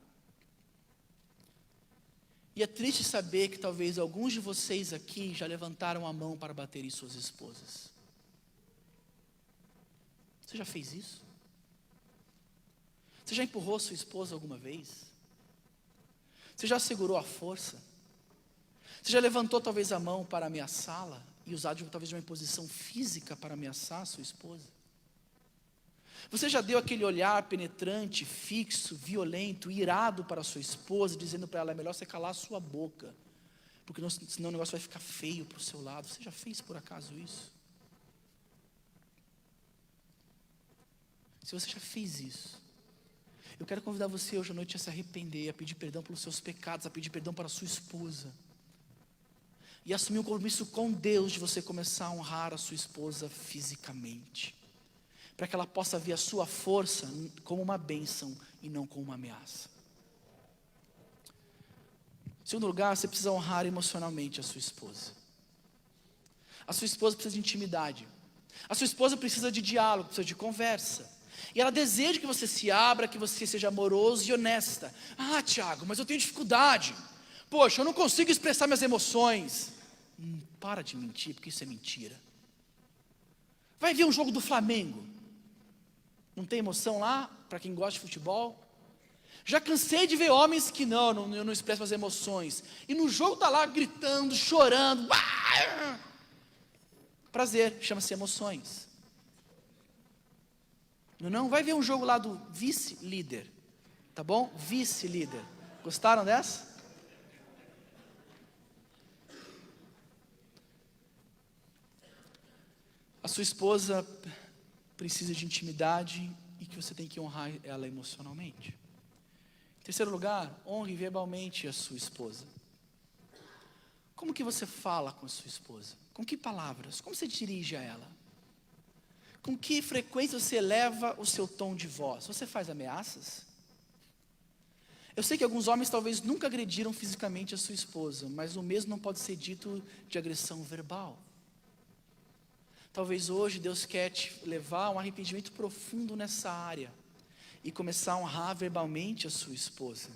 E é triste saber que talvez alguns de vocês aqui já levantaram a mão para bater em suas esposas. Você já fez isso? Você já empurrou sua esposa alguma vez? Você já segurou a força? Você já levantou talvez a mão para ameaçá-la e usar talvez de uma posição física para ameaçar a sua esposa? Você já deu aquele olhar penetrante, fixo, violento, irado para a sua esposa, dizendo para ela, é melhor você calar a sua boca, porque senão o negócio vai ficar feio para o seu lado? Você já fez por acaso isso? Se você já fez isso, eu quero convidar você hoje à noite a se arrepender, a pedir perdão pelos seus pecados, a pedir perdão para a sua esposa. E assumir um compromisso com Deus de você começar a honrar a sua esposa fisicamente. Para que ela possa ver a sua força como uma bênção e não como uma ameaça. Em segundo lugar, você precisa honrar emocionalmente a sua esposa. A sua esposa precisa de intimidade. A sua esposa precisa de diálogo, precisa de conversa. E ela deseja que você se abra, que você seja amoroso e honesta. Ah, Tiago, mas eu tenho dificuldade. Poxa, eu não consigo expressar minhas emoções. Para de mentir, porque isso é mentira. Vai ver um jogo do Flamengo. Não tem emoção lá, para quem gosta de futebol? Já cansei de ver homens que eu não expresso as emoções. E no jogo está lá gritando, chorando. Prazer, chama-se emoções. Não, vai ver um jogo lá do vice-líder. Tá bom? Vice-líder. Gostaram dessa? A sua esposa precisa de intimidade e que você tem que honrar ela emocionalmente. Em terceiro lugar, honre verbalmente a sua esposa. Como que você fala com a sua esposa? Com que palavras? Como você dirige a ela? Com que frequência você eleva o seu tom de voz? Você faz ameaças? Eu sei que alguns homens talvez nunca agrediram fisicamente a sua esposa, mas o mesmo não pode ser dito de agressão verbal. Talvez hoje Deus quer te levar a um arrependimento profundo nessa área e começar a honrar verbalmente a sua esposa.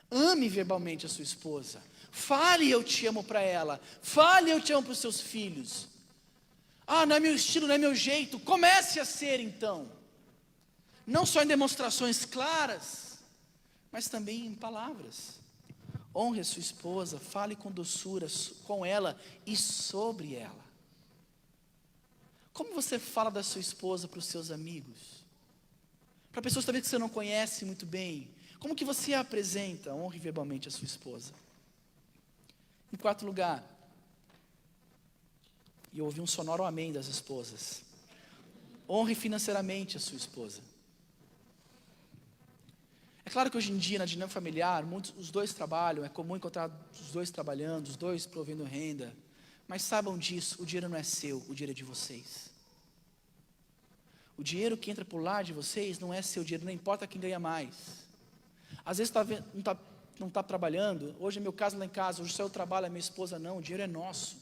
Ame verbalmente a sua esposa. Fale eu te amo para ela. Fale eu te amo para os seus filhos. Ah, não é meu estilo, não é meu jeito. Comece a ser então. Não só em demonstrações claras, mas também em palavras. Honre a sua esposa, fale com doçura com ela e sobre ela. Como você fala da sua esposa para os seus amigos? Para pessoas talvez que você não conhece muito bem. Como que você a apresenta? Honre verbalmente a sua esposa. Em quarto lugar, e eu ouvi um sonoro amém das esposas. Honre financeiramente a sua esposa. É claro que hoje em dia, na dinâmica familiar, os dois trabalham, é comum encontrar os dois trabalhando, os dois provendo renda. Mas saibam disso, o dinheiro não é seu, o dinheiro é de vocês. O dinheiro que entra por lá de vocês não é seu dinheiro, não importa quem ganha mais. Às vezes não está trabalhando, hoje é meu caso lá em casa, hoje o seu trabalho, a minha esposa não, o dinheiro é nosso.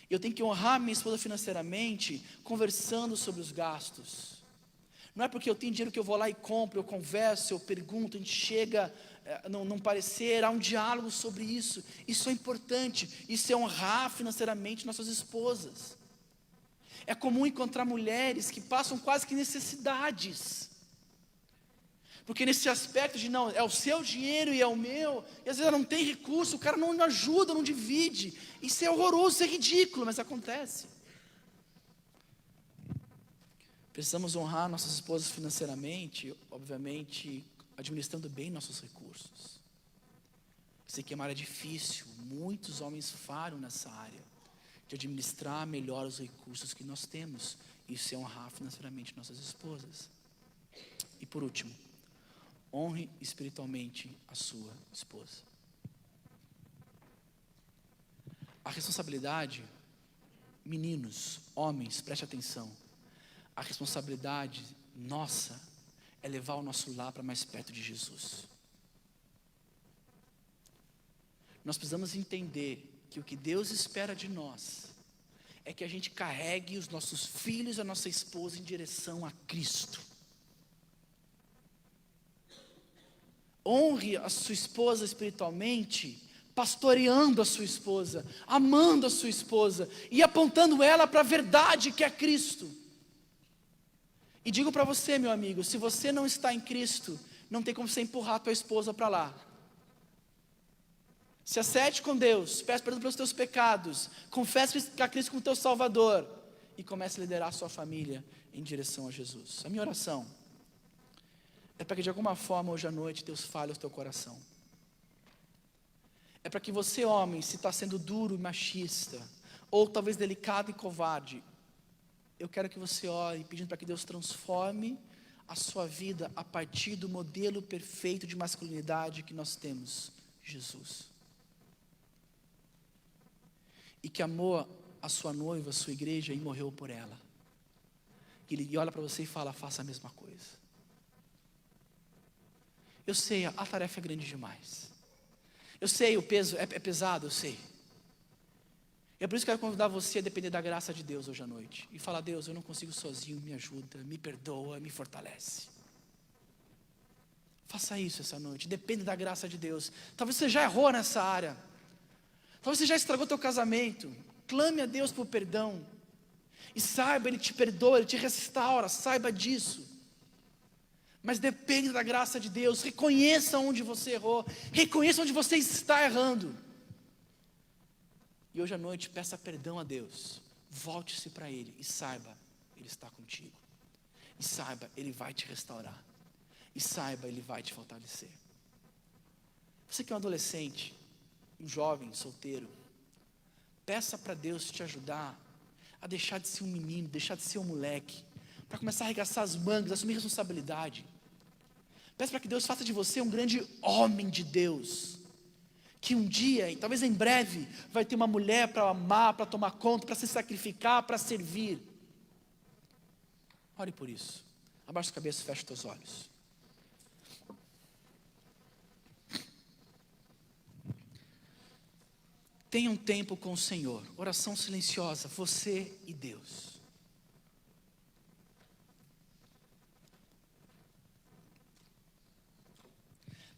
Eu tenho que honrar minha esposa financeiramente, conversando sobre os gastos. Não é porque eu tenho dinheiro que eu vou lá e compro, eu converso, eu pergunto, a gente chega num parecer, há um diálogo sobre isso. Isso é importante, isso é honrar financeiramente nossas esposas. É comum encontrar mulheres que passam quase que necessidades. Porque nesse aspecto de não, é o seu dinheiro e é o meu, e às vezes ela não tem recurso, o cara não ajuda, não divide. Isso é horroroso, isso é ridículo, mas acontece. Precisamos honrar nossas esposas financeiramente, obviamente, administrando bem nossos recursos. Sei que é uma área difícil, muitos homens falham nessa área, de administrar melhor os recursos que nós temos. Isso é honrar financeiramente nossas esposas. E por último, Honre espiritualmente a sua esposa. A responsabilidade, meninos, homens, preste atenção. A responsabilidade nossa é levar o nosso lar para mais perto de Jesus. Nós precisamos entender que o que Deus espera de nós é que a gente carregue os nossos filhos e a nossa esposa em direção a Cristo. Honre a sua esposa espiritualmente, pastoreando a sua esposa, amando a sua esposa e apontando ela para a verdade que é Cristo. E digo para você, meu amigo, se você não está em Cristo, não tem como você empurrar a tua esposa para lá. Se acerte com Deus, peça perdão pelos teus pecados, confesse a Cristo como teu Salvador e comece a liderar a sua família em direção a Jesus. A minha oração é para que de alguma forma hoje à noite Deus fale ao teu coração. É para que você, homem, se está sendo duro e machista, ou talvez delicado e covarde, eu quero que você ore pedindo para que Deus transforme a sua vida a partir do modelo perfeito de masculinidade que nós temos, Jesus. E que amou a sua noiva, a sua igreja e morreu por ela. Ele olha para você e fala, faça a mesma coisa. Eu sei, a tarefa é grande demais. Eu sei, o peso é pesado, eu sei. E é por isso que eu quero convidar você a depender da graça de Deus hoje à noite. E falar, Deus, eu não consigo sozinho, me ajuda, me perdoa, me fortalece. Faça isso essa noite, depende da graça de Deus. Talvez você já errou nessa área. Talvez você já estragou teu casamento. Clame a Deus por perdão. E saiba, Ele te perdoa, Ele te restaura, saiba disso. Mas depende da graça de Deus. Reconheça onde você errou. Reconheça onde você está errando. E hoje à noite, peça perdão a Deus. Volte-se para Ele e saiba, Ele está contigo. E saiba, Ele vai te restaurar. E saiba, Ele vai te fortalecer. Você que é um adolescente, um jovem, solteiro, peça para Deus te ajudar a deixar de ser um menino, deixar de ser um moleque, para começar a arregaçar as mangas, assumir responsabilidade. Peça para que Deus faça de você um grande homem de Deus, que um dia, e talvez em breve, vai ter uma mulher para amar, para tomar conta, para se sacrificar, para servir. Ore por isso. Abaixa a cabeça e fecha os teus olhos. Tenha um tempo com o Senhor, oração silenciosa, você e Deus.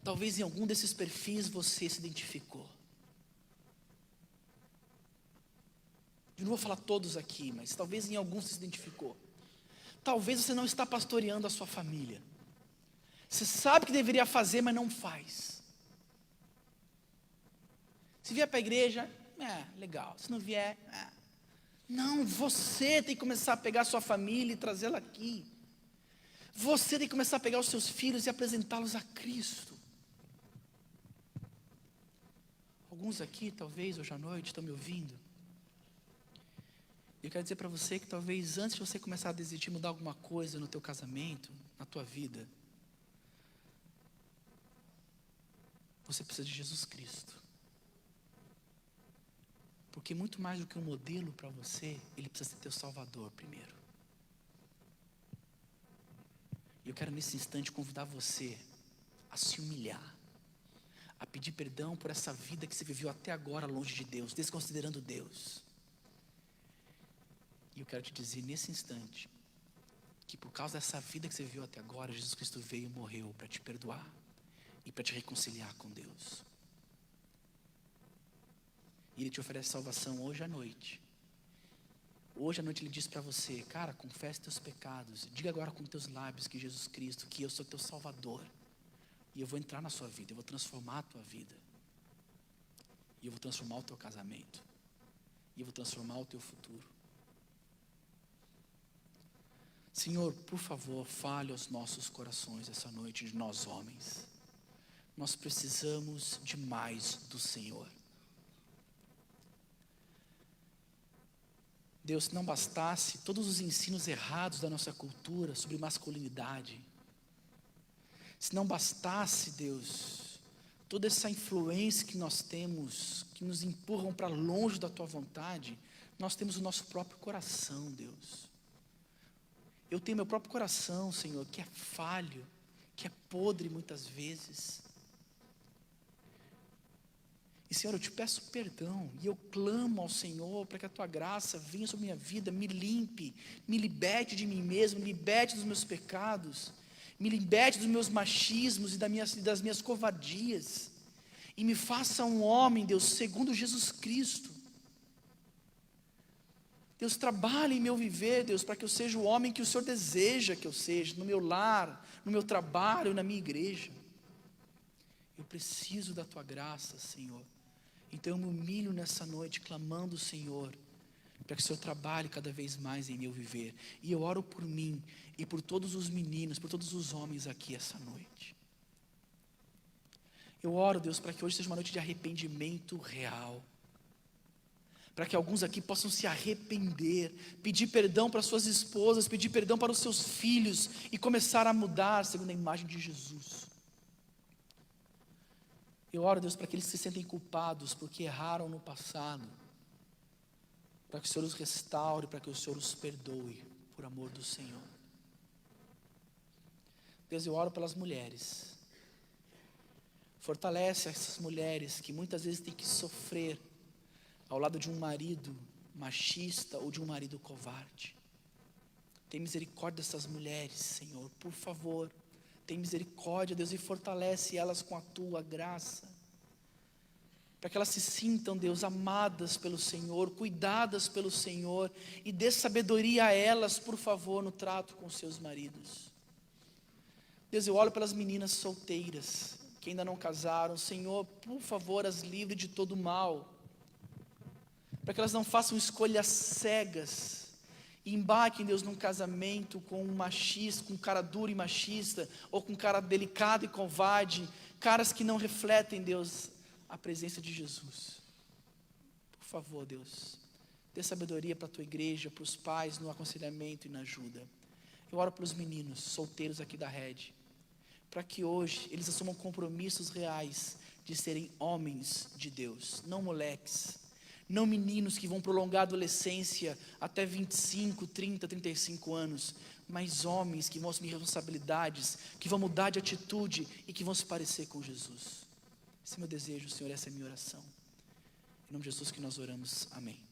Talvez em algum desses perfis você se identificou. Eu não vou falar todos aqui, mas talvez em alguns você se identificou. Talvez você não está pastoreando a sua família. Você sabe que deveria fazer, mas não faz. Se vier para a igreja, legal. Se não vier, Não, você tem que começar a pegar a sua família e trazê-la aqui. Você tem que começar a pegar os seus filhos e apresentá-los a Cristo. Alguns aqui, talvez, hoje à noite, estão me ouvindo. Eu quero dizer para você que talvez antes de você começar a decidir mudar alguma coisa no teu casamento, na tua vida, você precisa de Jesus Cristo. Porque muito mais do que um modelo para você, Ele precisa ser teu Salvador primeiro. E eu quero nesse instante convidar você a se humilhar, a pedir perdão por essa vida que você viveu até agora longe de Deus, desconsiderando Deus. E eu quero te dizer nesse instante, que por causa dessa vida que você viveu até agora, Jesus Cristo veio e morreu para te perdoar e para te reconciliar com Deus. E Ele te oferece salvação hoje à noite. Hoje à noite Ele diz para você, cara, confesse teus pecados, diga agora com teus lábios que Jesus Cristo, que eu sou teu Salvador. E eu vou entrar na sua vida, eu vou transformar a tua vida. E eu vou transformar o teu casamento. E eu vou transformar o teu futuro. Senhor, por favor, fale aos nossos corações essa noite, de nós homens. Nós precisamos de mais do Senhor. Deus, se não bastasse todos os ensinos errados da nossa cultura sobre masculinidade, Se não bastasse, Deus, toda essa influência que nós temos, que nos empurram para longe da Tua vontade, nós temos o nosso próprio coração, Deus. Eu tenho meu próprio coração, Senhor, que é falho, que é podre muitas vezes. E, Senhor, eu te peço perdão, e eu clamo ao Senhor para que a Tua graça venha sobre a minha vida, me limpe, me liberte de mim mesmo, me liberte dos meus pecados, me liberte dos meus machismos e das minhas covardias, e me faça um homem, Deus, segundo Jesus Cristo. Deus, trabalhe em meu viver, Deus, para que eu seja o homem que o Senhor deseja que eu seja, no meu lar, no meu trabalho, na minha igreja. Eu preciso da Tua graça, Senhor. Então eu me humilho nessa noite, clamando ao Senhor, para que o Senhor trabalhe cada vez mais em meu viver. E eu oro por mim e por todos os meninos, por todos os homens aqui essa noite. Eu oro, Deus, para que hoje seja uma noite de arrependimento real. Para que alguns aqui possam se arrepender, pedir perdão para suas esposas, pedir perdão para os seus filhos e começar a mudar segundo a imagem de Jesus. Eu oro, Deus, para que eles se sentem culpados porque erraram no passado, para que o Senhor os restaure, para que o Senhor os perdoe, por amor do Senhor. Deus, eu oro pelas mulheres. Fortalece essas mulheres que muitas vezes têm que sofrer ao lado de um marido machista ou de um marido covarde. Tem misericórdia dessas mulheres, Senhor, por favor. Tem misericórdia, Deus, e fortalece elas com a Tua graça, para que elas se sintam, Deus, amadas pelo Senhor, cuidadas pelo Senhor, e dê sabedoria a elas, por favor, no trato com seus maridos. Deus, eu oro pelas meninas solteiras, que ainda não casaram, Senhor, por favor, as livre de todo mal, para que elas não façam escolhas cegas, e embarquem, Deus, num casamento com um machista, com um cara duro e machista, ou com um cara delicado e covarde, caras que não refletem, Deus, a presença de Jesus. Por favor, Deus, dê sabedoria para a Tua igreja, para os pais, no aconselhamento e na ajuda. Eu oro pelos meninos solteiros aqui da rede, para que hoje eles assumam compromissos reais de serem homens de Deus, não moleques, não meninos que vão prolongar a adolescência até 25, 30, 35 anos, mas homens que vão assumir responsabilidades, que vão mudar de atitude e que vão se parecer com Jesus. Esse é meu desejo, Senhor, essa é a minha oração. Em nome de Jesus que nós oramos, amém.